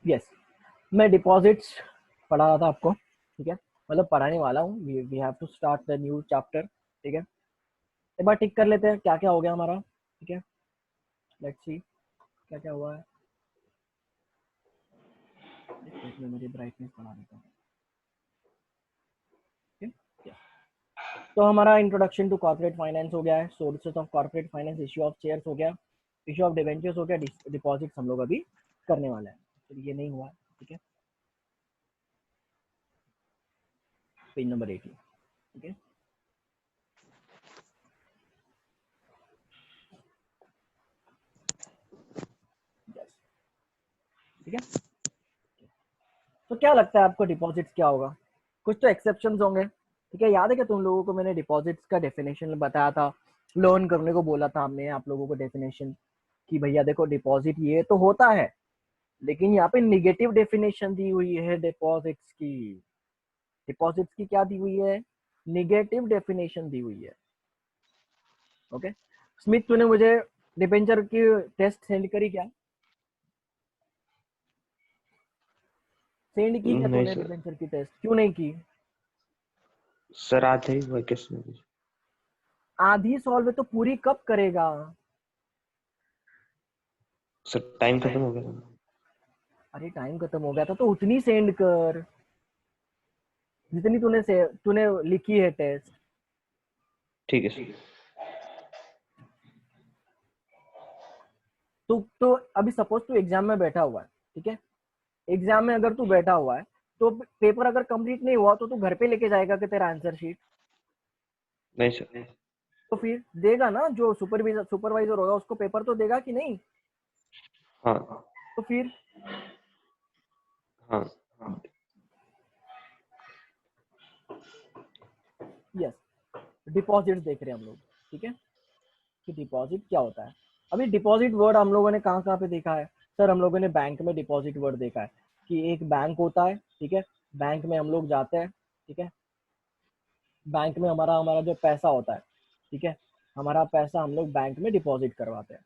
Yes, मैं deposits पढ़ा रहा था आपको, ठीक है, मतलब पढ़ाने वाला हूँ। We have to start the new chapter, ठीक है। एक बार टिक कर लेते हैं क्या क्या हो गया हमारा, ठीक है। लेट्स सी क्या क्या हुआ है। एक मिनट में मेरी ब्राइटनेस बढ़ा देता हूँ, ठीक है। तो हमारा इंट्रोडक्शन टू कॉर्पोरेट फाइनेंस हो गया है, sources of corporate finance, issue of shares हो गया, इश्यू ऑफ डिवेंचर्स हो गया, डिपॉजिट्स हम लोग अभी करने वाले हैं, तो ये नहीं हुआ, ठीक है। पेज नंबर 18, ठीक है। यस, ठीक है। तो क्या लगता है आपको डिपॉजिट्स क्या होगा? कुछ तो एक्सेप्शंस होंगे, ठीक है। याद है कि तुम लोगों को मैंने डिपॉजिट्स का डेफिनेशन बताया था, लोन करने को बोला था हमने आप लोगों को डेफिनेशन, कि भैया देखो डिपॉजिट ये तो होता है, लेकिन यहाँ पे निगेटिव डेफिनेशन दी हुई है डिपॉजिट्स की। डिपॉजिट्स की क्या दी हुई है? निगेटिव डेफिनेशन दी हुई है। ओके स्मिथ, तूने मुझे डिबेंचर की टेस्ट सेंड करी क्या? सेंड की क्या नहीं तूने सर। डिबेंचर की टेस्ट? क्यों नहीं की? सर आते ही वेकेशन में। आधी सॉल्व है तो पूरी कब करेगा? सर टाइम खत्म हो गया था। अरे टाइम खत्म हो गया था तो उतनी सेंड कर जितनी तूने लिखी है टेस्ट। ठीक है सर। तो अभी सपोज तू एग्जाम में बैठा हुआ है, ठीक है। एग्जाम में अगर तू बैठा हुआ है तो पेपर अगर कंप्लीट नहीं हुआ तो तू घर पे लेके जाएगा कि तेरा आंसर शीट? नहीं सर। तो फिर देगा ना, जो सुपरवाइजर होगा उसको पेपर तो देगा कि नहीं? हाँ तो फिर हाँ। यस, डिपॉजिट देख रहे हैं हम लोग, ठीक है, कि डिपॉजिट क्या होता है। अभी डिपॉजिट वर्ड हम लोगों ने कहाँ कहाँ पे देखा है? सर हम लोगों ने बैंक में डिपॉजिट वर्ड देखा है, कि एक बैंक होता है, ठीक है। बैंक में हम लोग जाते हैं, ठीक है। बैंक में हमारा हमारा जो पैसा होता है, ठीक है, हमारा पैसा हम लोग बैंक में डिपॉजिट करवाते हैं,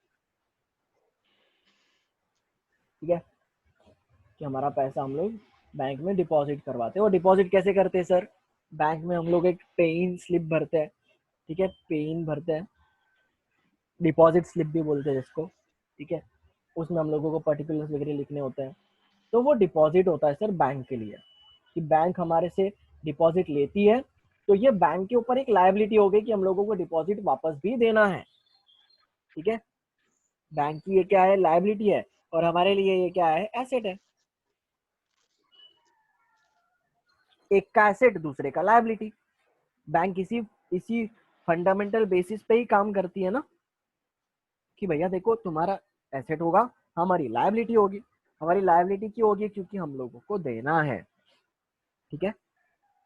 ठीक है, कि हमारा पैसा हम लोग बैंक में डिपॉजिट करवाते हैं। और डिपॉजिट कैसे करते हैं सर? बैंक में हम लोग एक पेइन स्लिप भरते हैं, ठीक है, पेइन भरते हैं, डिपॉजिट स्लिप भी बोलते हैं जिसको, ठीक है। उसमें हम लोगों को पर्टिकुलर्स वगैरह लिखने होते हैं। तो वो डिपॉजिट होता है सर बैंक के लिए, कि बैंक हमारे से डिपॉजिट लेती है, तो ये बैंक के ऊपर एक लायबिलिटी हो गई कि हम लोगों को डिपॉजिट वापस भी देना है, ठीक है। बैंक की ये क्या है? लायबिलिटी है, और हमारे लिए ये क्या है? एसेट है। एक का एसेट, दूसरे का लायबिलिटी। बैंक इसी इसी फंडामेंटल बेसिस पे ही काम करती है ना, कि भैया देखो तुम्हारा एसेट होगा, हमारी लायबिलिटी होगी। हमारी लायबिलिटी क्यों होगी? क्योंकि हम लोगों को देना है, ठीक है।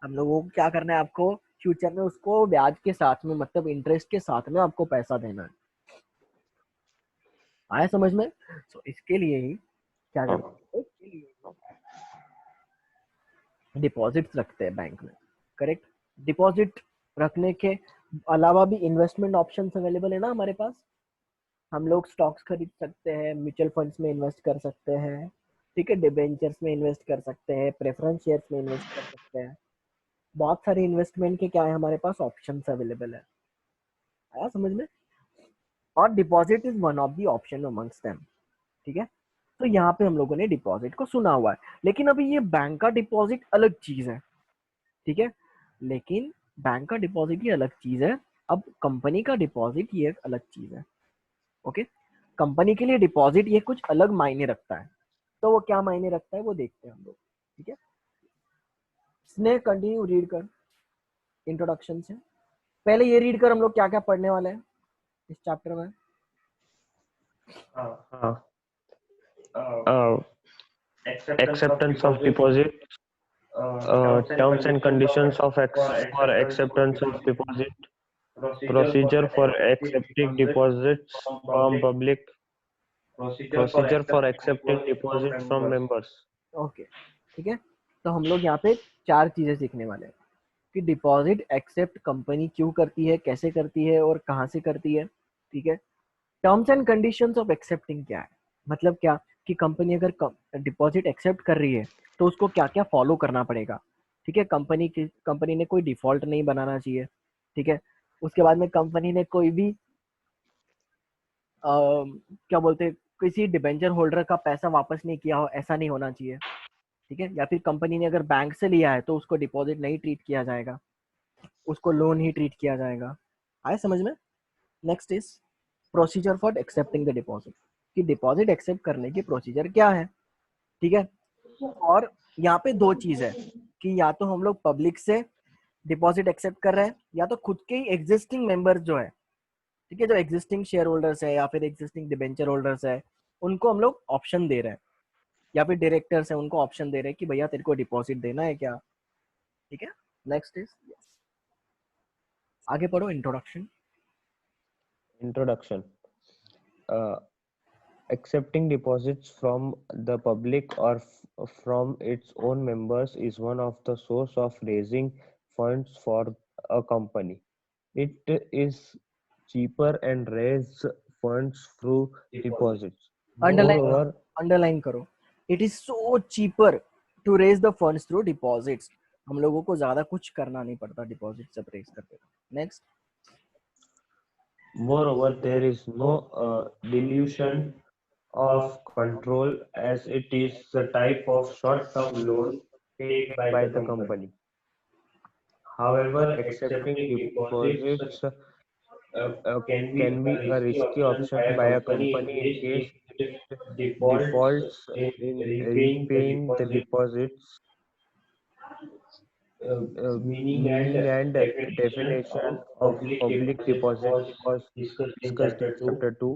हम लोगों को क्या करना है? आपको फ्यूचर में उसको ब्याज के साथ में, मतलब इंटरेस्ट के साथ में आपको पैसा देना है। आया समझ में? तो इसके लिए ही क्या हाँ करते हैं? डिपॉजिट्स रखते हैं बैंक में, करेक्ट। डिपॉजिट रखने के अलावा भी इन्वेस्टमेंट ऑप्शंस अवेलेबल है ना हमारे पास। हम लोग स्टॉक्स खरीद सकते हैं, म्यूचुअल फंड्स में इन्वेस्ट कर सकते हैं, ठीक है, डिबेंचर्स में इन्वेस्ट कर सकते हैं, प्रेफरेंस शेयर्स में इन्वेस्ट कर सकते हैं। बहुत सारे इन्वेस्टमेंट के क्या है हमारे पास? ऑप्शंस अवेलेबल है। आया समझ में? और deposit is one of the option amongst them, ठीक है। तो यहाँ पे हम लोगों ने डिपॉजिट को सुना हुआ है, लेकिन अभी ये बैंक का डिपॉजिट अलग चीज है, ठीक है। लेकिन बैंक का डिपॉजिट ही अलग चीज है, अब कंपनी का डिपॉजिट ये एक अलग चीज है। ओके, कंपनी के लिए डिपॉजिट ये कुछ अलग मायने रखता है। तो वो क्या मायने रखता है वो देखते हैं हम लोग, ठीक है। इसने कंटिन्यू रीड कर इंट्रोडक्शन से। पहले ये रीड कर हम लोग क्या क्या पढ़ने वाले हैं इस चैप्टर में। हाँ। Acceptance of deposit, terms and conditions of for acceptance of deposit, procedure for accepting deposits from public, procedure for accepting deposits from members. Okay, ठीक है। तो हम लोग यहाँ पे चार चीजें सीखने वाले हैं, कि डिपॉजिट एक्सेप्ट कंपनी क्यों करती है, कैसे करती है और कहाँ से करती है, ठीक है। Terms and conditions of accepting क्या है, मतलब क्या कि कंपनी अगर डिपॉजिट एक्सेप्ट कर रही है तो उसको क्या क्या फॉलो करना पड़ेगा। ठीक है, कंपनी ने कोई डिफॉल्ट नहीं बनाना चाहिए। ठीक है, उसके बाद में कंपनी ने कोई भी क्या बोलते हैं, किसी डिबेंचर होल्डर का पैसा वापस नहीं किया हो, ऐसा नहीं होना चाहिए। ठीक है, या फिर कंपनी ने अगर बैंक से लिया है तो उसको डिपॉजिट नहीं ट्रीट किया जाएगा, उसको लोन ही ट्रीट किया जाएगा। आए समझ में। Next is procedure for accepting the deposit, कि डिपॉजिट एक्सेप्ट करने की प्रोसीजर क्या है। ठीक है, और यहाँ पे दो चीज है कि या तो हम लोग पब्लिक से डिपॉजिट एक्सेप्ट कर रहे हैं या तो खुद के ही एग्जिस्टिंग मेंबर्स जो है, ठीक है, जो एग्जिस्टिंग शेयर होल्डर्स है या फिर एग्जिस्टिंग डिबेंचर होल्डर्स है, उनको हम लोग ऑप्शन दे रहे हैं, या फिर डायरेक्टर्स है उनको ऑप्शन दे रहे हैं कि भैया तेरे को डिपॉजिट देना है क्या। ठीक है, नेक्स्ट इज आगे पढ़ो introduction. Introduction. Uh, Accepting deposits from the public or from its own members is one of the source of raising funds for a company. It is cheaper and raise funds through deposits. Underline करो, Moreover, underline करो, it is so cheaper to raise the funds through deposits. हम लोगों को ज्यादा कुछ करना नहीं पड़ता डिपॉजिट जब रेज करते। Next. there is no dilution of control as it is a type of short-term loan taken by the company. However, accepting deposits can be a risky option by a company in case it defaults in repaying the deposits. Meaning and definition of public deposit was discussed in chapter 2.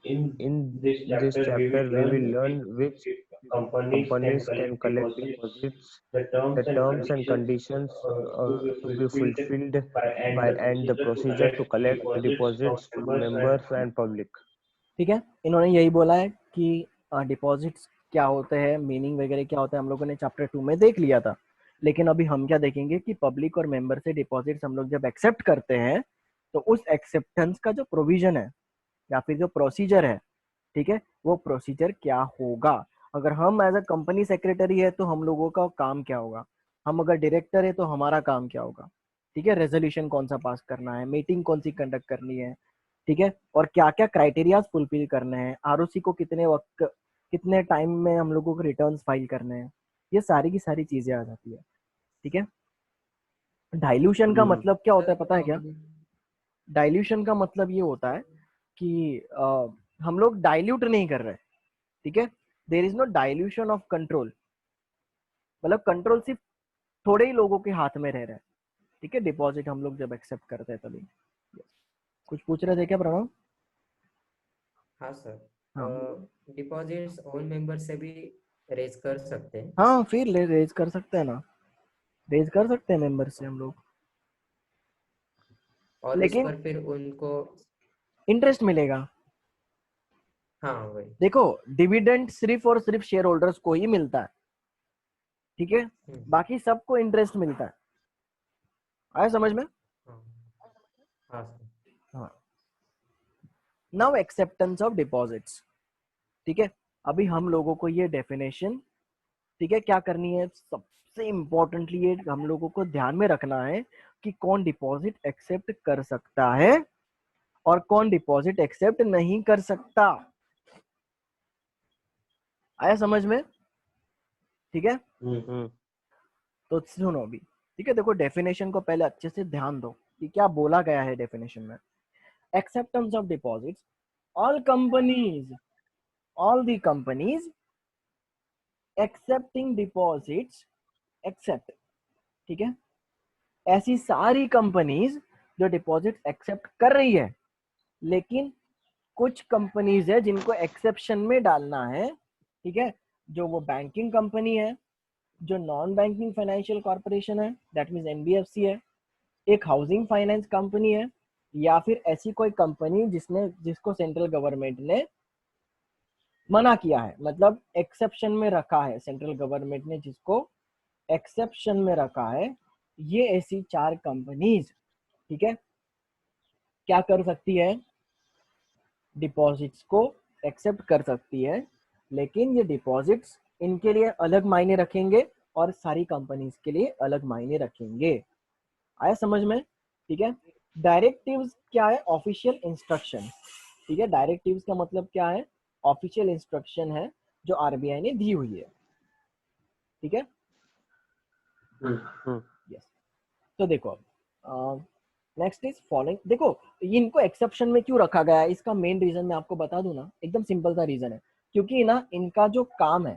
In this chapter, we will learn which companies can collect deposits, the terms and conditions to be fulfilled by, and the procedure to collect deposits from members and public. ठीक है, इन्होंने यही बोला है कि deposits क्या होते हैं, मीनिंग वगैरह क्या होता है, हम लोगों ने चैप्टर 2 में देख लिया था। लेकिन अभी हम क्या देखेंगे कि पब्लिक और मेंबर से डिपॉजिट्स हम लोग जब एक्सेप्ट करते हैं तो उस एक्सेप्टेंस का जो प्रोविजन है या फिर जो प्रोसीजर है, ठीक है, वो प्रोसीजर क्या होगा। अगर हम एज अ कंपनी सेक्रेटरी है तो हम लोगों का काम क्या होगा, हम अगर डायरेक्टर है तो हमारा काम क्या होगा। ठीक है, रेजोल्यूशन कौन सा पास करना है, मीटिंग कौन सी कंडक्ट करनी है। ठीक है, और क्या क्या क्राइटेरियाज फुलफिल करने हैं, आरओसी को कितने वक्त कितने टाइम में हम लोगों को रिटर्न्स फाइल करने हैं, ये सारी की सारी चीजें आ जाती है। ठीक है, डाइल्यूशन का मतलब क्या होता है पता है क्या। डाइल्यूशन का मतलब ये होता है कि हम लोग डाइल्यूट नहीं कर रहे। ठीक है, there is no dilution of control, मतलब कंट्रोल सिर्फ थोड़े ही लोगों के हाथ में रह रहा है। ठीक है, डिपॉजिट हम लोग जब एक्सेप्ट करते हैं तभी। कुछ पूछ रहे थे क्या प्रणव। हाँ सर, हाँ डिपॉजिट्स ओन मेंबर से भी रेज कर सकते हैं। हाँ, फिर रेज कर सकते हैं ना, रेज कर सकते हैं मेंबर से हम लोग, और उस लेकिन पर फिर उनको इंटरेस्ट मिलेगा। हाँ वही। देखो, डिविडेंड सिर्फ और सिर्फ शेयर होल्डर्स को ही मिलता है। ठीक है, बाकी सबको इंटरेस्ट मिलता है। आया समझ में। हाँ हाँ सर। हाँ, नाउ एक्सेप्टेंस ऑफ डिपॉजिट्स। ठीक है, अभी हम लोगों को ये डेफिनेशन, ठीक है, क्या करनी है, सबसे इम्पोर्टेंटली ये हम लोगों को ध्यान में रखना है कि कौन डिपॉजिट एक्सेप्ट कर सकता है और कौन डिपॉजिट एक्सेप्ट नहीं कर सकता। आया समझ में। ठीक है, तो सुनो अभी। ठीक है, देखो डेफिनेशन को पहले अच्छे से ध्यान दो कि क्या बोला गया है डेफिनेशन में। Acceptance of deposits, all companies, all the companies accepting deposits except. ठीक है, ऐसी सारी कंपनीज जो डिपॉजिट एक्सेप्ट कर रही है, लेकिन कुछ कंपनीज है जिनको एक्सेप्शन में डालना है। ठीक है, जो वो बैंकिंग कंपनी है, जो नॉन बैंकिंग फाइनेंशियल कॉर्पोरेशन है, दैट मीन्स एनबीएफसी है, एक हाउसिंग फाइनेंस कंपनी है, या फिर ऐसी कोई कंपनी जिसको सेंट्रल गवर्नमेंट ने मना किया है, मतलब एक्सेप्शन में रखा है, सेंट्रल गवर्नमेंट ने जिसको एक्सेप्शन में रखा है। ये ऐसी चार कंपनीज, ठीक है, क्या कर सकती है, डिपॉजिट्स को एक्सेप्ट कर सकती है, लेकिन ये डिपॉजिट्स इनके लिए अलग मायने रखेंगे और सारी कंपनीज के लिए अलग मायने रखेंगे। आया समझ में? ठीक है। डायरेक्टिव्स क्या है? Official instruction. ठीक है, डायरेक्टिव्स का मतलब क्या है? ऑफिशियल इंस्ट्रक्शन है जो आरबीआई ने दी हुई है। ठीक है, यस। तो देखो नेक्स्ट इज फॉलोइंग। देखो इनको एक्सेप्शन में क्यों रखा गया है, इसका मेन रीजन मैं आपको बता दूं ना, एकदम सिंपल सा रीजन है, क्योंकि ना इनका जो काम है,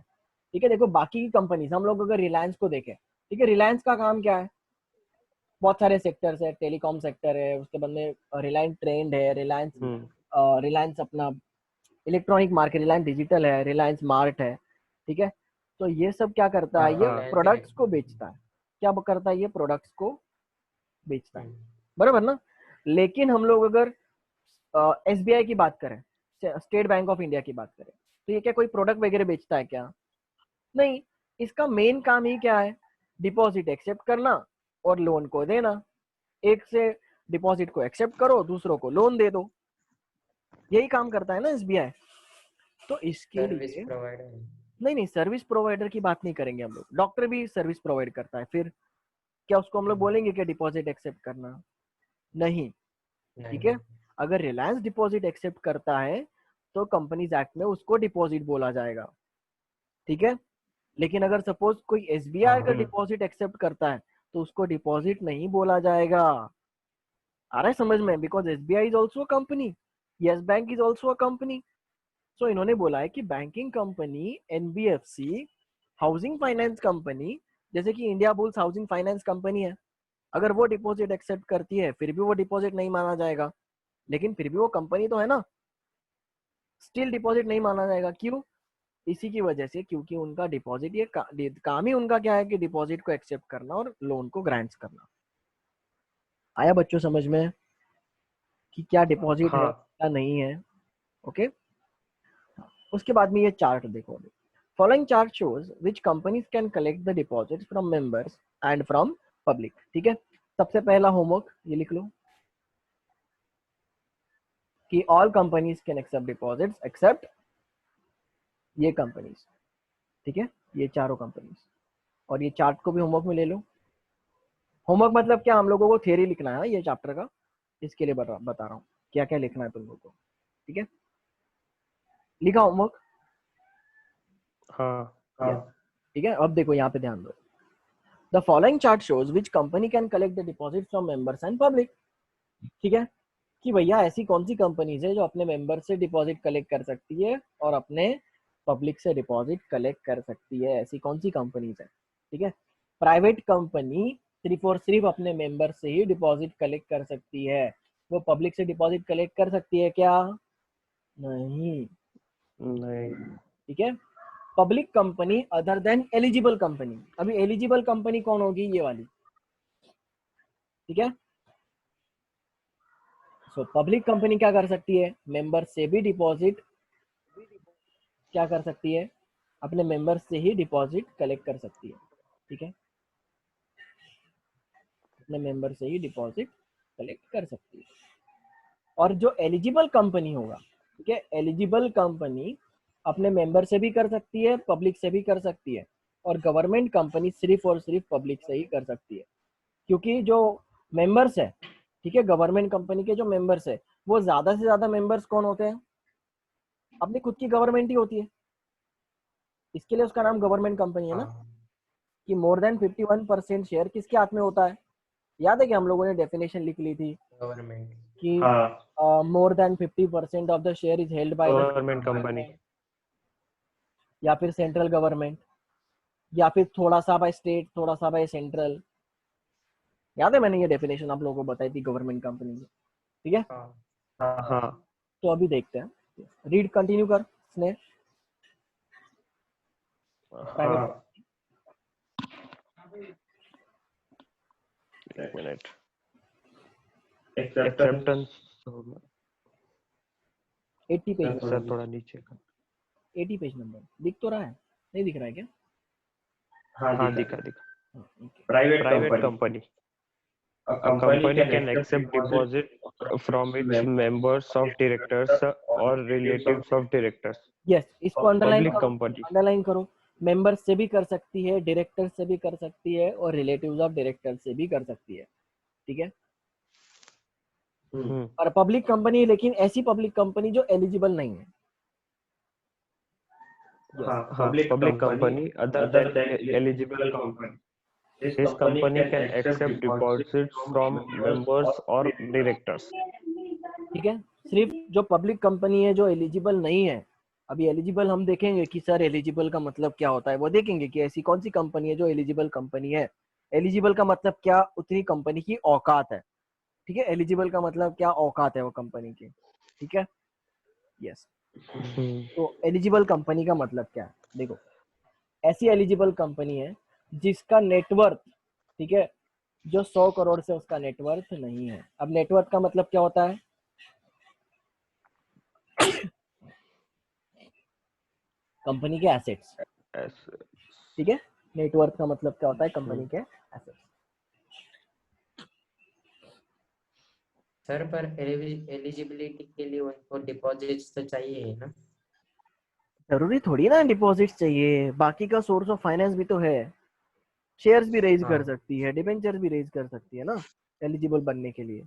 ठीक है, देखो बाकी की कंपनीज, हम लोग अगर रिलायंस को देखें, ठीक है, रिलायंस का काम क्या है? बहुत सारे सेक्टर्स है, टेलीकॉम सेक्टर है, उसके बाद में रिलायंस ट्रेंड है, रिलायंस अपना इलेक्ट्रॉनिक मार्केट, रिलायंस डिजिटल है, रिलायंस मार्ट है। ठीक है, तो ये सब क्या करता है? ये रिलायंस प्रोडक्ट्स को इलेक्ट्रॉनिक। बेचता है। क्या करता है? ये प्रोडक्ट्स को बेचता है, बराबर ना? लेकिन हम लोग अगर एसबीआई की बात करें, स्टेट बैंक ऑफ इंडिया की बात करें, तो ये क्या कोई प्रोडक्ट वगैरह बेचता है क्या? नहीं। इसका मेन काम ही क्या है? डिपॉजिट एक्सेप्ट करना और लोन को देना। एक से डिपॉजिट को एक्सेप्ट करो, दूसरों को लोन दे दो, यही काम करता है ना एसबीआई। तो इसके सर्विस लिए प्रोवाइडर। नहीं, सर्विस प्रोवाइडर की बात नहीं करेंगे हम लोग। डॉक्टर भी सर्विस प्रोवाइड करता है, फिर क्या उसको हम लोग बोलेंगे कि डिपॉजिट एक्सेप्ट करना? नहीं। ठीक है, नहीं। अगर रिलायंस डिपॉजिट एक्सेप्ट करता है तो कंपनीज एक्ट में उसको डिपॉजिट बोला जाएगा। ठीक है, लेकिन अगर सपोज कोई एसबीआई का डिपॉजिट एक्सेप्ट करता है तो उसको डिपॉजिट नहीं बोला जाएगा। आ रहा है समझ में? Because SBI is also a company, Yes Bank is also a company. So इन्होंने बोला है कि banking company, NBFC, housing finance company, जैसे कि India Bulls housing finance company है, अगर वो डिपॉजिट एक्सेप्ट करती है फिर भी वो डिपॉजिट नहीं माना जाएगा, लेकिन फिर भी वो कंपनी तो है ना, स्टिल डिपॉजिट नहीं माना जाएगा। क्यों? इसी की वजह से, क्योंकि उनका डिपॉजिट काम ही उनका क्या है कि डिपॉजिट को एक्सेप्ट करना और लोन को ग्रांट्स करना। आया बच्चों समझ में कि क्या डिपॉजिट है क्या नहीं है? ओके। उसके बाद में ये चार्ट देखो, following chart shows which companies can collect the deposit from members and from public. ठीक है, सबसे पहला होमवर्क ये लिख लो कि all companies can accept deposits except ये कंपनीज। ठीक है, ये चारों कंपनीज। और ये चार्ट को भी होमवर्क में ले लो। होमवर्क मतलब क्या? हम लोगों को थियरी लिखना है ये चैप्टर का, इसके लिए बता रहा हूँ क्या क्या लिखना है तुम लोगों को। ठीक है, लिखा होमवर्क? हाँ। ठीक है, अब देखो यहाँ पे ध्यान दो। The following chart shows which company can collect the deposit from members and public. ठीक है, कि भैया ऐसी कौन सी कंपनीज है जो अपने मेंबर से डिपॉजिट कलेक्ट कर सकती है और अपने पब्लिक से डिपॉजिट कलेक्ट कर सकती है, ऐसी कौन सी कंपनीज है? ठीक है, प्राइवेट कंपनी सिर्फ और सिर्फ अपने मेंबर से ही डिपॉजिट कलेक्ट कर सकती है, वो पब्लिक से डिपॉजिट कलेक्ट कर सकती है क्या? नहीं। ठीक है, public company other than eligible company. अभी एलिजिबल कंपनी कौन होगी? ये वाली। ठीक है, सो पब्लिक कंपनी क्या कर सकती है? मेंबर से भी डिपॉजिट क्या कर सकती है? अपने मेंबर से ही डिपॉजिट कलेक्ट कर सकती है। ठीक है, अपने मेंबर से ही डिपॉजिट कलेक्ट कर सकती है। और जो एलिजिबल कंपनी होगा, ठीक है, एलिजिबल कंपनी अपने मेंबर से भी कर सकती है, पब्लिक से भी कर सकती है, और गवर्नमेंट कंपनी सिर्फ और सिर्फ पब्लिक से ही कर सकती है। क्योंकि जो मेंबर्स है, ठीक है, गवर्नमेंट कंपनी के जो मेंबर्स है, वो ज्यादा से ज्यादा मेंबर्स कौन होते हैं? अपनी खुद की गवर्नमेंट ही होती है, इसके लिए उसका नाम गवर्नमेंट कंपनी है ना। कि मोर देन 51% शेयर किसके हाथ में होता है? याद है कि हम लोगों ने डेफिनेशन लिख ली थी गवर्नमेंट। कि more than 50% of the share is held by the government company. या फिर सेंट्रल गवर्नमेंट, या फिर थोड़ा सा बाय स्टेट, थोड़ा सा बाय सेंट्रल। याद है मैंने ये डेफिनेशन आप लोगों को बताई थी गवर्नमेंट कंपनी की। ठीक है, हाँ। तो अभी देखते हैं, रीड कंटिन्यू कर स्नेह। प्राइवेट एक मिनट। एक्सेप्टेंस 80 पेज, सर थोड़ा नीचे का। 80 पेज नंबर दिख तो रहा है? नहीं दिख रहा है क्या? हाँ दिखा। हाँ, okay. Private company. A A company company can can accept accept deposit deposit from its members members of directors or relatives of directors. Yes, इसको अंडरलाइन Public करो, company. अंडरलाइन करो। मेंबर्स से भी कर सकती है, डायरेक्टर से भी कर सकती है, और रिलेटिव्स ऑफ डायरेक्टर से भी कर सकती है, ठीक है। और पब्लिक कंपनी, लेकिन ऐसी पब्लिक कंपनी जो एलिजिबल नहीं है। हाँ, Public public company company other other than than eligible eligible company. company. This This company company can can accept accept deposits deposits from from members members or or directors. directors. ठीक है, सिर्फ जो public company है जो eligible नहीं है। अभी eligible हम देखेंगे कि सर एलिजिबल का मतलब क्या होता है, वो देखेंगे कि ऐसी कौन सी कंपनी है जो एलिजिबल कंपनी है। एलिजिबल का मतलब क्या, उतनी कंपनी की औकात है, ठीक है। एलिजिबल का मतलब क्या, औकात है वो कंपनी की, ठीक है। यस, तो एलिजिबल कंपनी का मतलब क्या है, देखो, ऐसी एलिजिबल कंपनी है जिसका नेटवर्थ, ठीक है, जो 100 करोड़ से उसका नेटवर्थ नहीं है। अब नेटवर्थ का मतलब क्या होता है, कंपनी के एसेट्स, ठीक है। नेटवर्थ का मतलब क्या होता है, कंपनी के एसेट्स। सर पर एलिजिबिलिटी के लिए उनको डिपॉजिट्स तो चाहिए ही ना। जरूरी थोड़ी ना डिपॉजिट चाहिए, बाकी का सोर्स ऑफ फाइनेंस भी तो है। शेयर्स भी रेज कर सकती है, डिबेंचर भी रेज कर सकती है ना एलिजिबल बनने के लिए।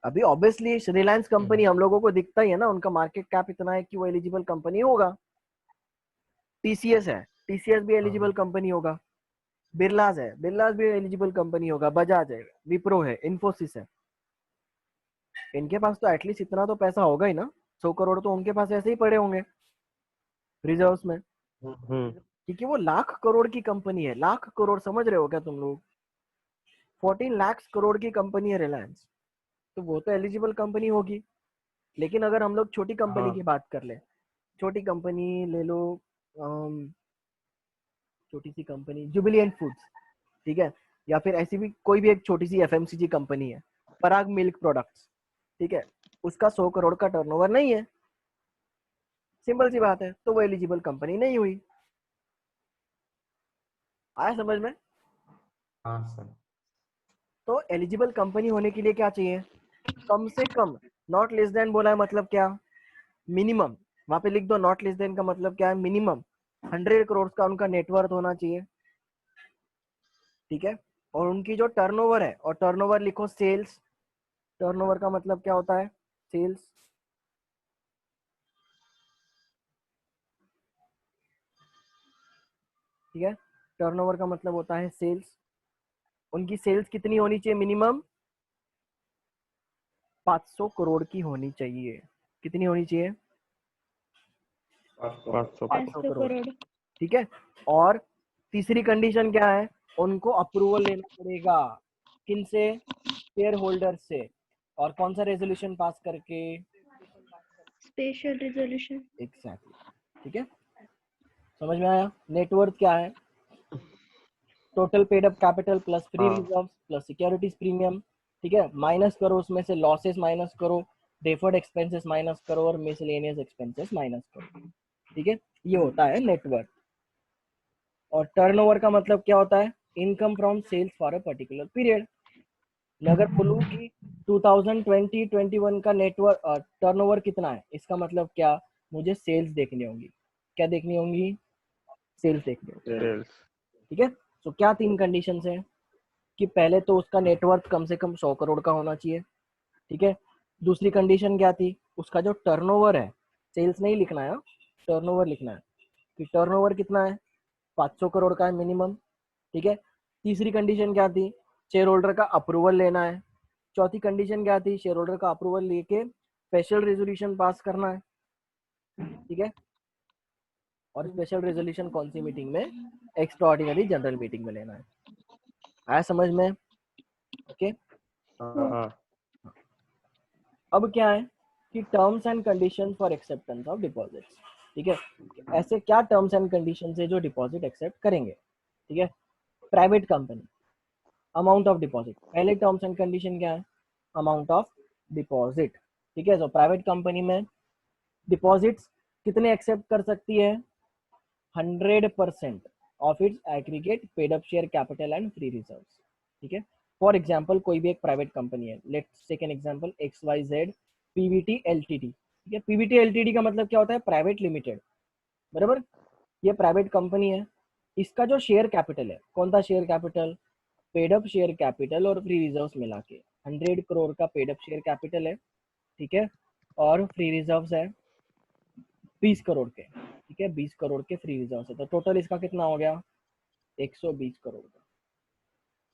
अभी ऑब्वियसली रिलायंस कंपनी हम लोगों को दिखता ही है ना, उनका मार्केट कैप इतना है कि वो एलिजिबल कंपनी होगा। टीसीएस है, टीसीएस भी एलिजिबल कंपनी होगा। बिरलाज है, बिरलाज भी एलिजिबल कंपनी होगा। बजाज है, विप्रो है, इन्फोसिस है। इनके पास तो एटलीस्ट इतना तो पैसा होगा ही ना, 100 करोड़ तो उनके पास ऐसे ही पड़े होंगे रिजर्व्स में, क्योंकि वो लाख करोड़ की कंपनी है। लाख करोड़ समझ रहे हो क्या तुम लोग, 14 लाख करोड़ की कंपनी है रिलायंस, तो वो तो एलिजिबल कंपनी होगी। लेकिन अगर हम लोग छोटी कंपनी की बात कर ले, छोटी कंपनी ले लो, छोटी सी कंपनी जुबिलिएंट फूड्स, ठीक है, या फिर ऐसी भी कोई भी एक छोटी सी एफएमसीजी कंपनी है, पराग मिल्क प्रोडक्ट्स, ठीक है, उसका 100 करोड़ का टर्नओवर नहीं है। सिंपल सी बात है, तो वो एलिजिबल कंपनी नहीं हुई। आया समझ में? हाँ सर। तो एलिजिबल कंपनी होने के लिए क्या चाहिए, कम से कम, नॉट लेस देन बोला है मतलब क्या, मिनिमम, वहां पे लिख दो नॉट लेस देन का मतलब क्या है, मिनिमम 100 करोड़ का उनका नेटवर्थ होना चाहिए, ठीक है। और उनकी जो टर्नओवर है, और टर्नओवर लिखो सेल्स, टर्नओवर का मतलब क्या होता है, सेल्स, ठीक है। टर्नओवर का मतलब होता है सेल्स। उनकी सेल्स कितनी होनी चाहिए, मिनिमम 500 करोड़ की होनी चाहिए। कितनी होनी चाहिए, 500 करोड़, ठीक है। और तीसरी कंडीशन क्या है, उनको अप्रूवल लेना पड़ेगा, किन से, शेयर होल्डर से। और कौन सा रेजोल्यूशन पास करके, स्पेशल रेजोल्यूशन। एग्जैक्टली, ठीक है। समझ में आया? नेटवर्थ क्या है, total paid up capital plus free reserve plus securities premium, ठीक है, माइनस करो उसमें से लॉसेस माइनस करो, डेफर्ड एक्सपेंसेस माइनस करो, और मिसलेनियस एक्सपेंसेस माइनस करो, ठीक है। ये होता है नेटवर्थ। और टर्नओवर का मतलब क्या होता है, income from sales for a particular period. मैं अगर बोलूं कि 2020-21 का नेटवर्क टर्नओवर कितना है, इसका मतलब क्या, मुझे सेल्स देखनी होंगी। क्या देखनी होंगी, सेल्स देखनी होंगी, ठीक है। तो क्या तीन कंडीशन है, कि पहले तो उसका नेटवर्थ कम से कम 100 करोड़ का होना चाहिए, ठीक है। दूसरी कंडीशन क्या थी, उसका जो टर्नओवर है, सेल्स नहीं लिखना है, टर्नओवर लिखना है, कि टर्नओवर कितना है, 500 करोड़ का है मिनिमम, ठीक है। तीसरी कंडीशन क्या थी, शेयर होल्डर का अप्रूवल लेना है। चौथी कंडीशन क्या थी, शेयर होल्डर का अप्रूवल लेके स्पेशल रेजोल्यूशन पास करना है, ठीक है। और स्पेशल रेजोल्यूशन कौन सी मीटिंग में, एक्स्ट्राऑर्डिनरी जनरल मीटिंग में लेना है। आया समझ में? ओके। अब क्या है कि terms and condition for acceptance of deposits, ठीक है। ऐसे क्या टर्म्स एंड कंडीशन है जो डिपॉजिट एक्सेप्ट करेंगे, ठीक है। Private company, amount of deposit, पहले टर्म्स एंड कंडीशन क्या है, अमाउंट ऑफ डिपॉजिट, ठीक है। तो प्राइवेट कंपनी में डिपॉजिट्स कितने एक्सेप्ट कर सकती है, 100% of its aggregate paid up share capital and free reserves, ठीक है। फॉर एग्जाम्पल कोई भी एक प्राइवेट कंपनी है, let's take an example XYZ PVT LTD, ठीक है। PVT LTD का मतलब क्या होता है? प्राइवेट लिमिटेड, बराबर। ये प्राइवेट कंपनी है, इसका जो शेयर कैपिटल है, कौन सा share capital? Paid up share capital और फ्री रिजर्व्स मिला के 100 करोड़ का पेड अप शेयर कैपिटल है, ठीक है, और फ्री रिजर्व्स है 20 करोड़ के, ठीक है, 20 करोड़ के फ्री रिजर्व्स है, तो टोटल इसका कितना हो गया? 120 करोड़ का,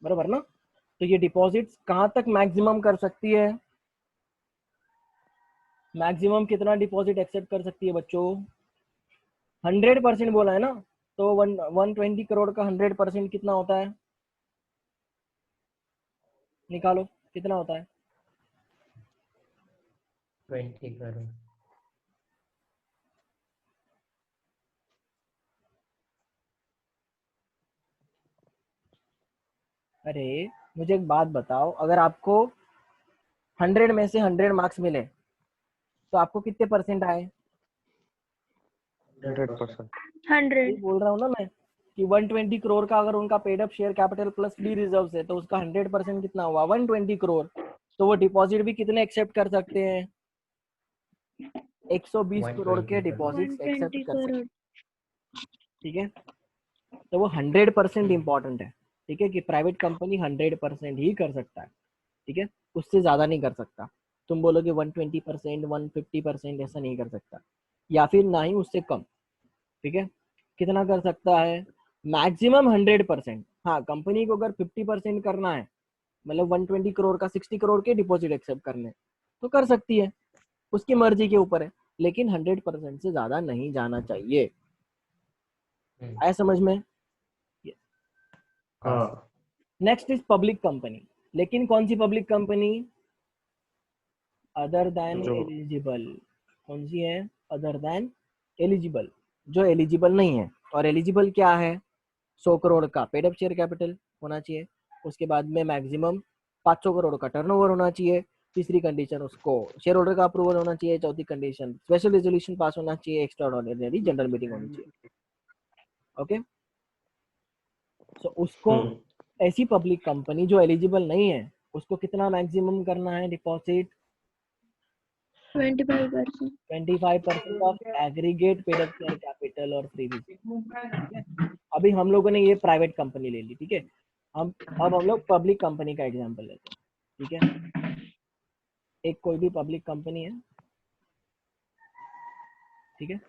बराबर ना। तो ये डिपॉजिट्स कहाँ तक मैक्सिमम कर सकती है? मैक्सिमम कितना डिपॉजिट एक्सेप्ट कर सकती है बच्चों? 100% बोला है ना, तो 120 करोड़ का 100% कितना होता है? निकालो कितना होता है? 20 करोड़। अरे मुझे एक बात बताओ, अगर आपको 100 में से 100 मार्क्स मिले तो आपको कितने परसेंट आए? 100%। 100. बोल रहा हूँ ना मैं कि 120 करोड़ का अगर उनका paid up share capital plus free reserve है तो उसका 100% कितना हुआ? 120 करोड़। तो वो डिपॉजिट भी कितने एक्सेप्ट कर सकते हैं? 120 करोड़ के 120 डिपॉजिट एक्सेप्ट 120 कर सकते हैं, crore. ठीक है। तो वो 100% इम्पोर्टेंट है, ठीक है, कि प्राइवेट कंपनी 100% ही कर सकता है, ठीक है, उससे ज्यादा नहीं कर सकता। तुम बोलोगे 120%, 150% ऐसा नहीं कर सकता, या फिर ना ही उससे कम, ठीक है। कितना कर सकता है? मैक्सिमम 100%। हाँ, कंपनी को अगर 50% करना है, मतलब 120 करोड़ का 60 करोड़ के डिपॉजिट एक्सेप्ट करने, तो कर सकती है, उसकी मर्जी के ऊपर है, लेकिन 100% से ज्यादा नहीं जाना चाहिए। आया समझ में? हाँ। Next is public company. लेकिन कौन सी पब्लिक कंपनी? अदर देन जो एलिजिबल। कौन सी है? अदर देन एलिजिबल, जो एलिजिबल नहीं है। और एलिजिबल क्या है? 100 करोड़ का पेड अप शेयर कैपिटल होना चाहिए, उसके बाद में मैक्सिमम 500 करोड़ का टर्नओवर होना चाहिए, तीसरी कंडीशन उसको शेयर होल्डर का अप्रूवल होना चाहिए, चौथी कंडीशन स्पेशल रेजोल्यूशन पास होना चाहिए, एक्स्ट्रा ऑर्डिनरी जनरल मीटिंग होनी चाहिए। ओके, सो उसको ऐसी पब्लिक कंपनी जो एलिजिबल नहीं है उसको कितना मैक्सिमम करना है deposit? 25%. 25% of aggregate paid up share capital और फ्री रिजर्व, ठीक है। अभी हम लोगों ने ये प्राइवेट कंपनी ले ली, ठीक है। अब हम लोग पब्लिक कंपनी का एग्जांपल लेते हैं, ठीक है। एक कोई भी पब्लिक कंपनी है, ठीक है।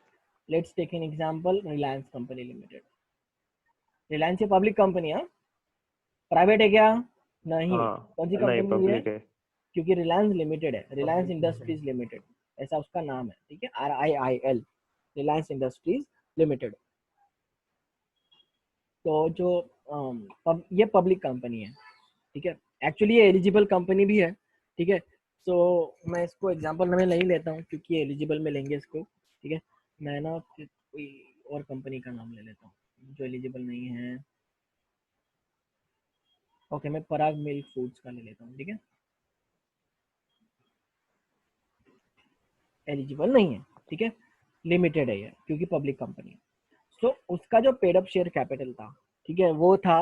Let's take an example Reliance company limited. Reliance ये पब्लिक कंपनी है, प्राइवेट है क्या? नहीं। हाँ कौन सी नहीं कंपनी है? पब्लिक है। क्योंकि रिलायंस लिमिटेड है, रिलायंस Public इंडस्ट्रीज लिमिटेड, ऐसा उसका नाम है, ठीक है, RIIL, रिलायंस इंडस्ट्रीज लिमिटेड। तो जो ये पब्लिक कंपनी है, ठीक है। एक्चुअली ये एलिजिबल कंपनी भी है, ठीक है। सो मैं इसको एग्जांपल में नहीं लेता हूँ क्योंकि एलिजिबल में लेंगे इसको, ठीक है। मैं ना फिर कोई और कंपनी का नाम ले लेता हूँ जो एलिजिबल नहीं है। ओके, मैं पराग मिल्क फूड्स का ले लेता हूँ, ठीक है। एलिजिबल नहीं है, ठीक है, लिमिटेड है ये क्योंकि पब्लिक कंपनी है। सो उसका जो पेड अप शेयर कैपिटल था, ठीक है, वो था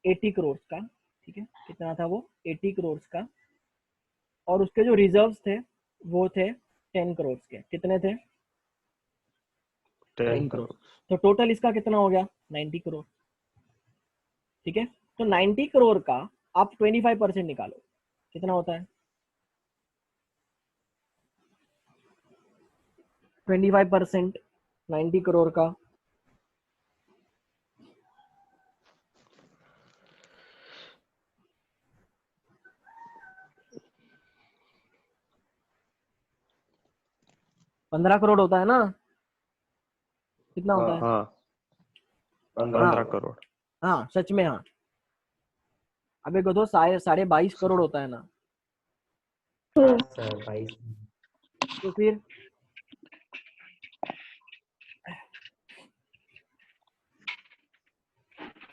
80 करोड़ का, ठीक है। कितना था वो? 80 करोड़ का। और उसके जो रिजर्व्स थे वो थे 10 करोड़ के। कितने थे? 10 करोड़। तो टोटल इसका कितना हो गया? 90 करोड़, ठीक है। तो 90 करोड़ का आप 25% निकालो, कितना होता है? 25% 90 करोड़ का ₹15 करोड़ होता है ना? कितना होता है? हाँ, 15 हाँ करोड़। हाँ, सच में हाँ। अबे गधो, 22.5 करोड़ होता है ना? Oh. 22। तो फिर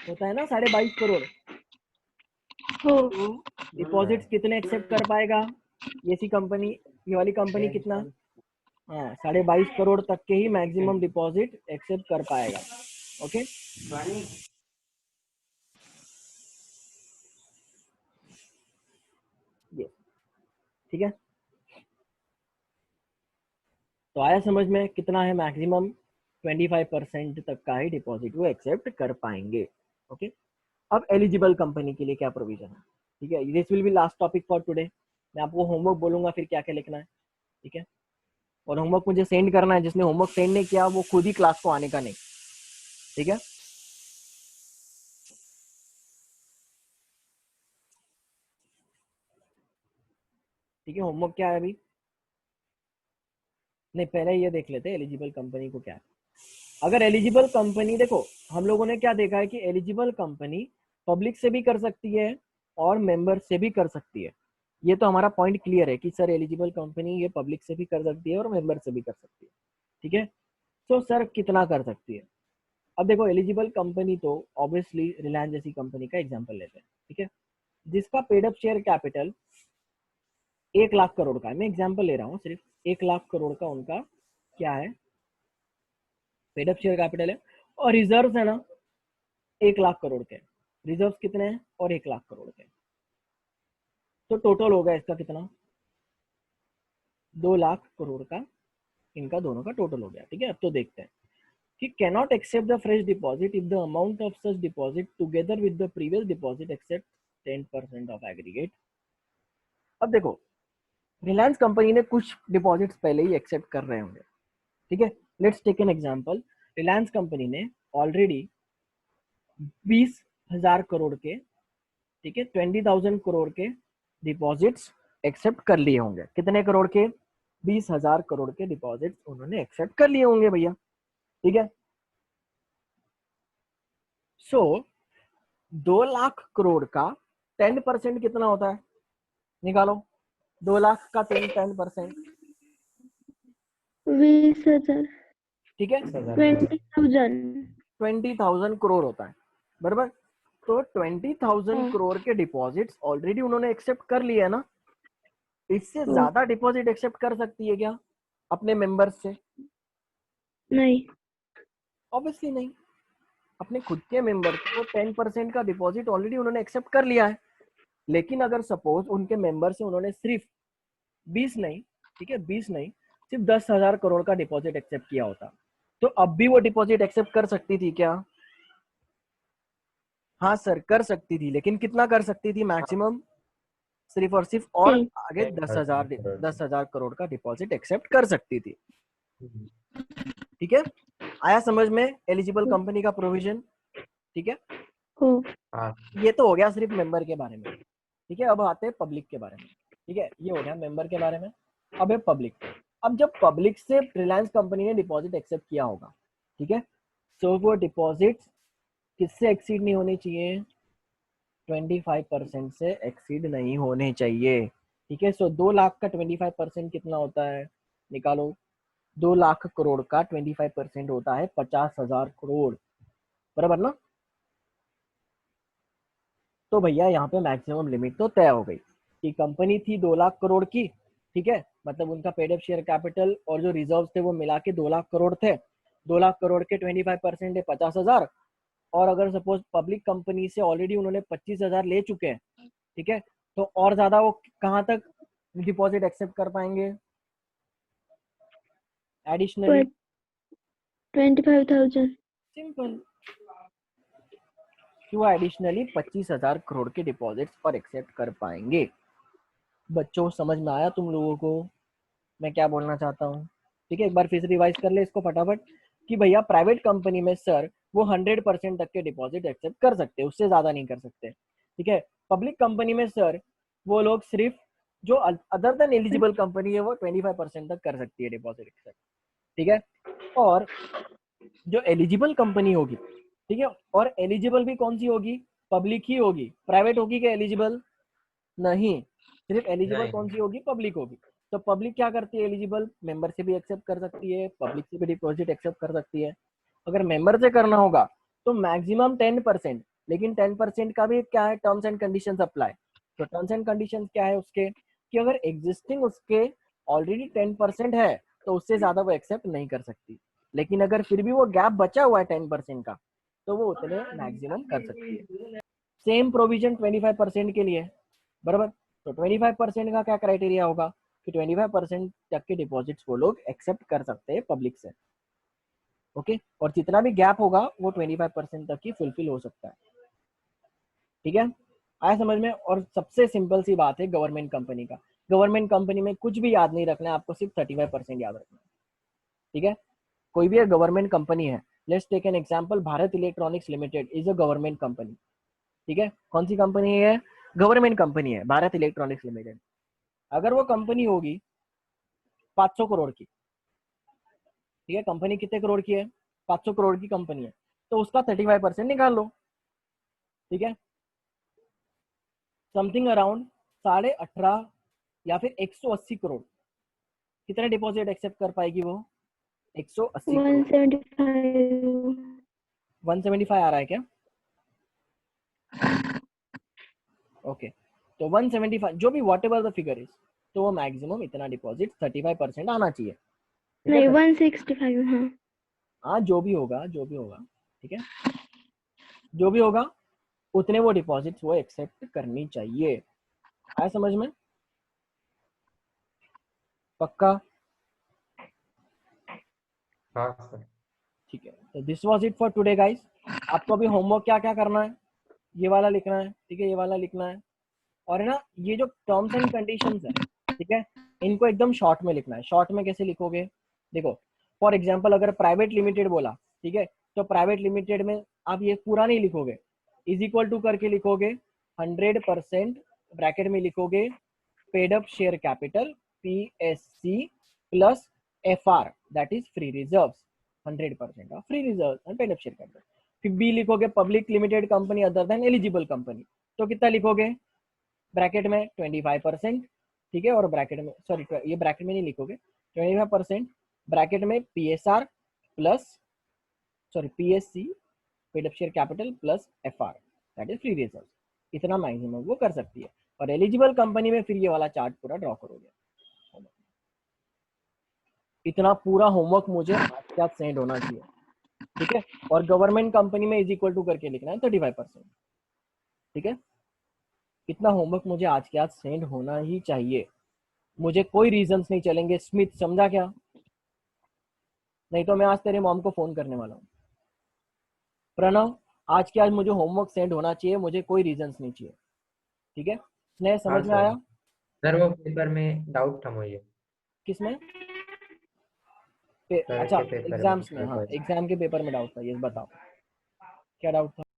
होता है ना 22.5 करोड़। Oh. तो डिपॉजिट्स कितने एक्सेप्ट कर पाएगा ये सी कंपनी? ये वाली कंपनी कितना? हाँ, 22.5 करोड़ तक के ही मैक्सिमम डिपॉजिट एक्सेप्ट कर पाएगा। ओके, ठीक है, तो आया समझ में, कितना है मैक्सिमम 25% तक का ही डिपॉजिट वो एक्सेप्ट कर पाएंगे। ओके, अब एलिजिबल कंपनी के लिए क्या प्रोविजन है, ठीक है, this will be last topic for today. मैं आपको होमवर्क बोलूंगा फिर क्या क्या लिखना है, ठीक है, और होमवर्क मुझे सेंड करना है, जिसने होमवर्क सेंड नहीं किया वो खुद ही क्लास को आने का नहीं, ठीक है। ठीक है, होमवर्क क्या है अभी, नहीं पहले ये देख लेते हैं एलिजिबल कंपनी को क्या है। अगर एलिजिबल कंपनी, देखो हम लोगों ने क्या देखा है कि एलिजिबल कंपनी पब्लिक से भी कर सकती है और मेंबर से भी कर सकती है। ये तो हमारा पॉइंट क्लियर है कि सर एलिजिबल कंपनी ये पब्लिक से भी कर सकती है और मेंबर से भी कर सकती है, ठीक है। तो सर कितना कर सकती है, अब देखो एलिजिबल कंपनी तो ऑब्वियसली रिलायंस जैसी कंपनी का एग्जांपल लेते हैं, ठीक है, जिसका paid up share capital 1 lakh crore का है। मैं एग्जांपल ले रहा हूँ सिर्फ, 1 लाख करोड़ का उनका क्या है पेड अप शेयर कैपिटल है, और रिजर्व है ना 1 लाख करोड़ के, रिजर्व कितने हैं और 1 लाख करोड़ के, तो टोटल होगा इसका कितना 2 लाख करोड़ का, इनका दोनों का टोटल हो गया, ठीक है। अब तो देखते हैं कि cannot accept the fresh deposit if the amount of such deposit together with the previous deposit except 10% of aggregate। अब देखो रिलायंस कंपनी ने कुछ डिपॉजिट्स पहले ही एक्सेप्ट कर रहे होंगे, ठीक है। Let's take an example, Reliance company ने ऑलरेडी 20,000 करोड़ के, ठीक है, 20,000 करोड़ के डिपॉजिट्स एक्सेप्ट कर लिए होंगे। कितने करोड़ के, 20,000 करोड़ के डिपॉजिट्स उन्होंने एक्सेप्ट कर लिए होंगे भैया, ठीक है। सो 2 लाख करोड़ का 10% कितना होता है, निकालो, 2 लाख का 10%, 20,000, ठीक है, 20,000। 20,000 करोड़ होता है, बराबर। तो 20,000 हाँ। करोड़ के डिपॉजिट्स ऑलरेडी उन्होंने एक्सेप्ट कर लिए है ना, इससे हाँ। ज्यादा डिपॉजिट एक्सेप्ट कर सकती है क्या अपने मेंबर्स से, नहीं। ऑब्वियसली नहीं। अपने खुद के मेंबर को 10% का डिपॉजिट ऑलरेडी उन्होंने एक्सेप्ट कर लिया है, लेकिन अगर सपोज उनके मेंबर से उन्होंने सिर्फ 20 नहीं, ठीक है 20 नहीं, सिर्फ 10,000 करोड़ का डिपॉजिट एक्सेप्ट किया होता, तो अब भी वो डिपॉजिट एक्सेप्ट कर सकती थी क्या, हाँ सर कर सकती थी, लेकिन कितना कर सकती थी मैक्सिमम, सिर्फ और सिर्फ, और नहीं। आगे 10,000 करोड़ का डिपॉजिट एक्सेप्ट कर सकती थी, ठीक है। आया समझ में एलिजिबल कंपनी का प्रोविजन, ठीक है। हो। ये तो हो गया सिर्फ मेंबर के बारे में, ठीक है। अब आते हैं पब्लिक के बारे में, ठीक है, ये हो गया मेंबर के बारे में। अब है पब्लिक। अब जब पब्लिक से रिलायंस कंपनी ने डिपॉजिट एक्सेप्ट किया होगा, ठीक है, सो वो डिपॉजिट किससे एक्सीड नहीं होने चाहिए, 25% से एक्सीड नहीं होने चाहिए, ठीक है। सो 2 लाख का 25% कितना होता है, निकालो, 2 लाख करोड़ का 25% होता है 50,000 करोड़, बराबर ना। तो भैया यहाँ पे मैक्सिमम लिमिट तो तय हो गई कि कंपनी थी 2 लाख करोड़ की, ठीक है, मतलब उनका पेड अप शेयर कैपिटल और जो रिजर्व थे वो मिला के 2 लाख करोड़ थे, 2 लाख करोड़ के 25% है 50,000, और अगर सपोज पब्लिक कंपनी से ऑलरेडी उन्होंने 25,000 ले चुके हैं, ठीक है, तो और ज्यादा वो कहाँ तक डिपॉजिट एक्सेप्ट कर पाएंगे एडिशनली, 25,000। सिंपल, कि वो एडिशनली 25,000 करोड़ के डिपॉजिट्स और एक्सेप्ट कर पाएंगे। बच्चों समझ में आया तुम लोगों को मैं क्या बोलना चाहता हूँ, ठीक है। एक बार फिर से रिवाइज कर ले इसको फटाफट कि भैया प्राइवेट कंपनी में सर वो 100% तक के डिपॉजिट एक्सेप्ट कर सकते हैं, उससे ज्यादा नहीं कर सकते, ठीक है। पब्लिक कंपनी में सर वो लोग सिर्फ जो अदर देन एलिजिबल कंपनी है वो 25% तक कर सकती है डिपॉजिट एक्सेप्ट, ठीक है। और जो एलिजिबल कंपनी होगी, ठीक है, और एलिजिबल भी कौन सी होगी, पब्लिक ही होगी, प्राइवेट होगी क्या एलिजिबल, नहीं, सिर्फ एलिजिबल कौन सी होगी, पब्लिक होगी। तो पब्लिक क्या करती है, एलिजिबल मेंबर से भी एक्सेप्ट कर सकती है, पब्लिक से भी डिपॉजिट एक्सेप्ट कर सकती है। अगर मेंबर से करना होगा तो मैक्सिमम 10%, लेकिन 10% का भी क्या है, टर्म्स एंड कंडीशंस अप्लाई। तो टर्म्स एंड कंडीशंस क्या है उसके, कि अगर एग्जिस्टिंग उसके ऑलरेडी 10% है तो उससे ज्यादा वो एक्सेप्ट नहीं कर सकती, लेकिन अगर फिर भी वो गैप बचा हुआ है 10% का तो वो उतने मैक्सिमम कर सकती है। सेम प्रोविजन 25% के लिए, बराबर। तो 25% का क्या क्राइटेरिया होगा कि 25% तक के डिपॉजिट्स वो लोग एक्सेप्ट कर सकते हैं पब्लिक से, ओके। और जितना भी गैप होगा वो 25% तक ही फुलफिल हो सकता है, ठीक है, आया समझ में। और सबसे सिंपल सी बात है गवर्नमेंट कंपनी का, गवर्नमेंट कंपनी में कुछ भी याद नहीं रखना है आपको, सिर्फ 35% याद रखना है, ठीक है। कोई भी एक गवर्नमेंट कंपनी है, let's take an example, Bharat Electronics Limited is a government company, ठीक है। कौन सी कंपनी है? गवर्नमेंट कंपनी है भारत इलेक्ट्रॉनिक्स लिमिटेड। अगर वो कंपनी होगी 500 करोड़ की, ठीक है, कंपनी कितने करोड़ की है? 500 करोड़ की कंपनी है, तो उसका 35% निकाल लो, ठीक है। समथिंग अराउंड 18.5 या फिर 180 करोड़, कितने डिपॉजिट एक्सेप्ट कर पाएगी वो? 180 करोड़। 175। 175 आ रहा है क्या? ओके, तो 175 जो भी what ever the figure is, तो वो मैक्सिमम इतना डिपॉजिट 35% आना चाहिए, ठीक नहीं है। 165, हाँ। हाँ जो भी होगा, जो भी होगा, ठीक है, जो भी होगा उतने वो डिपॉजिट्स वो एक्सेप्ट करनी चाहिए, आया समझ में? पक्का? हाँ सर। ठीक है, तो this was it for today guys. आपको अभी होमवर्क क्या क्या करना है? ये वाला लिखना है, ठीक है, ये वाला लिखना है, और है ना ये जो टर्म्स एंड कंडीशंस है, ठीक है, इनको एकदम शॉर्ट में लिखना है। शॉर्ट में कैसे लिखोगे? देखो, फॉर एग्जांपल अगर प्राइवेट लिमिटेड बोला, ठीक है, तो प्राइवेट लिमिटेड में आप ये पूरा नहीं लिखोगे, इज इक्वल टू करके लिखोगे 100%, ब्रैकेट में लिखोगे paid up share capital PSC plus FR that is free reserves, 100% of free reserve and paid up share capital. फिर बी लिखोगे public limited company other than eligible company, तो कितना लिखोगे? Bracket में 25%, ठीक है, और ब्रैकेट में सॉरी ये ब्रैकेट में नहीं लिखोगे, 25% ब्रैकेट में PSR plus sorry PSC paid up share capital plus FR that is free reserve, इतना मैक्सिमम वो कर सकती है। और एलिजिबल कंपनी में फिर ये वाला चार्ट पूरा ड्रॉ करोगे। इतना पूरा होमवर्क मुझे आज के आज सेंड होना चाहिए, ठीक है। और गवर्नमेंट कंपनी में इज इक्वल टू करके लिखना है 35%, ठीक है। इतना होमवर्क मुझे आज के आज सेंड होना ही चाहिए, मुझे कोई रीजंस नहीं चलेंगे। स्मिथ समझा क्या? नहीं तो मैं आज तेरे मॉम को फोन करने वाला हूँ। प्रणव आज के आज मुझे होमवर्क सेंड होना चाहिए, मुझे कोई रीजंस नहीं चाहिए, ठीक है। स्नेह हाँ समझ में आया? सर, वो पेपर में डाउट था मुझे। किसमें? सर अच्छा के पेपर में एग्जाम्स में, हाँ एग्जाम के पेपर में डाउट था, ये बताओ क्या डाउट था?